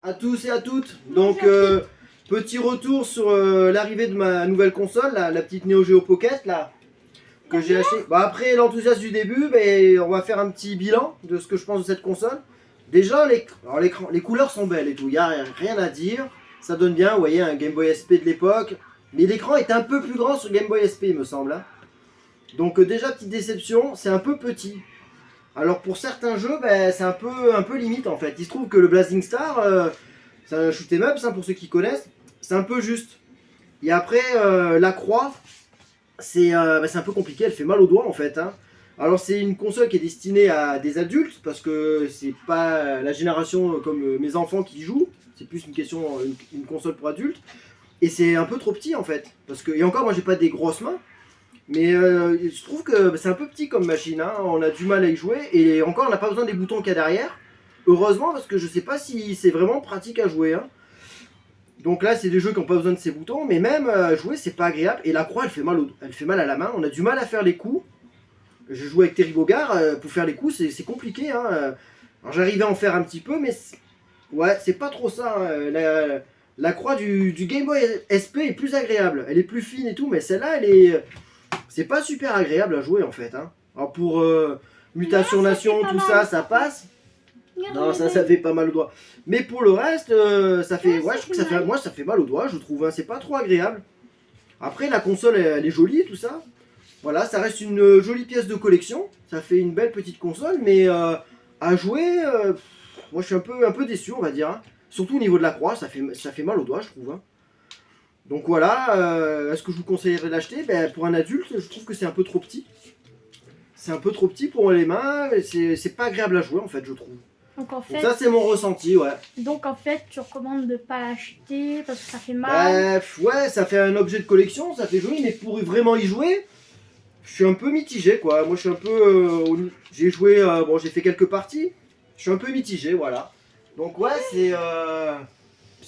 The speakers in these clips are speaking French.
À tous et à toutes. Donc petit retour sur l'arrivée de ma nouvelle console, la petite Neo Geo Pocket là que j'ai acheté. Bah, après l'enthousiasme du début, on va faire un petit bilan de ce que je pense de cette console. Déjà les couleurs sont belles et tout, il n'y a rien à dire. Ça donne bien, vous voyez un Game Boy SP de l'époque. Mais l'écran est un peu plus grand sur Game Boy SP il me semble. Hein. Donc déjà petite déception, c'est un peu petit. Alors pour certains jeux, c'est un peu limite en fait. Il se trouve que le Blazing Star, c'est un shoot'em up, ça pour ceux qui connaissent, c'est un peu juste. Et après, la croix, c'est un peu compliqué, elle fait mal aux doigts en fait. Hein. Alors c'est une console qui est destinée à des adultes, parce que c'est pas la génération comme mes enfants qui jouent, c'est plus une console pour adultes. Et c'est un peu trop petit en fait. Parce que, et encore, moi j'ai pas des grosses mains. Mais je trouve que c'est un peu petit comme machine, hein. On a du mal à y jouer, et encore on n'a pas besoin des boutons qu'il y a derrière. Heureusement, parce que je sais pas si c'est vraiment pratique à jouer. Hein. Donc là c'est des jeux qui n'ont pas besoin de ces boutons, mais même à jouer c'est pas agréable. Et la croix elle fait mal à la main, on a du mal à faire les coups. Je joue avec Terry Bogard, pour faire les coups c'est compliqué. Hein. Alors j'arrivais à en faire un petit peu, mais ouais, c'est pas trop ça. Hein. La croix du Game Boy SP est plus agréable, elle est plus fine et tout, mais celle-là c'est pas super agréable à jouer en fait. Hein. Alors pour Mutation Nation, tout ça, ça passe. Non, ça fait pas mal aux doigts. Mais pour le reste, ça fait, ouais, je trouve que ça fait mal aux doigts, je trouve. Hein. C'est pas trop agréable. Après, la console, elle est jolie, tout ça. Voilà, ça reste une jolie pièce de collection. Ça fait une belle petite console, mais à jouer, moi je suis un peu déçu, on va dire. Hein. Surtout au niveau de la croix, ça fait mal aux doigts, je trouve. Hein. Donc voilà, est-ce que je vous conseillerais d'acheter? Pour un adulte, je trouve que c'est un peu trop petit. C'est un peu trop petit pour les mains, c'est pas agréable à jouer en fait, je trouve. Donc en fait, donc ça c'est mon ressenti, ouais. Donc en fait, tu recommandes de pas l'acheter parce que ça fait mal. Ouais, ça fait un objet de collection, ça fait joli, mais pour vraiment y jouer, je suis un peu mitigé quoi. Moi je suis un peu... j'ai joué, bon j'ai fait quelques parties, je suis un peu mitigé, voilà. Donc ouais, c'est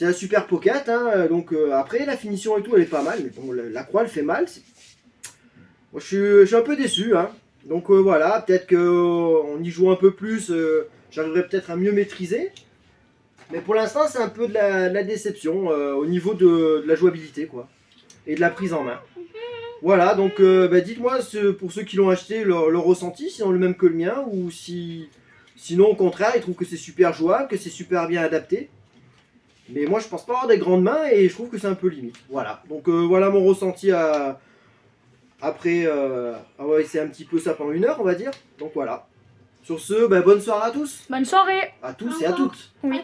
un super pocket, hein. Donc après la finition et tout elle est pas mal, mais bon la croix elle fait mal. Moi je suis un peu déçu, hein. Donc voilà, peut-être qu'on y joue un peu plus, j'arriverai peut-être à mieux maîtriser. Mais pour l'instant c'est un peu de la déception au niveau de la jouabilité quoi. Et de la prise en main. Voilà, donc dites-moi pour ceux qui l'ont acheté leur ressenti, si ont le même que le mien, ou sinon au contraire ils trouvent que c'est super jouable, que c'est super bien adapté. Mais moi je pense pas avoir des grandes mains et je trouve que c'est un peu limite. Voilà, donc voilà mon ressenti après avoir essayé un petit peu ça pendant 1 heure on va dire. Donc voilà. Sur ce, bonne soirée à tous. Bonne soirée. À tous et à toutes. Oui.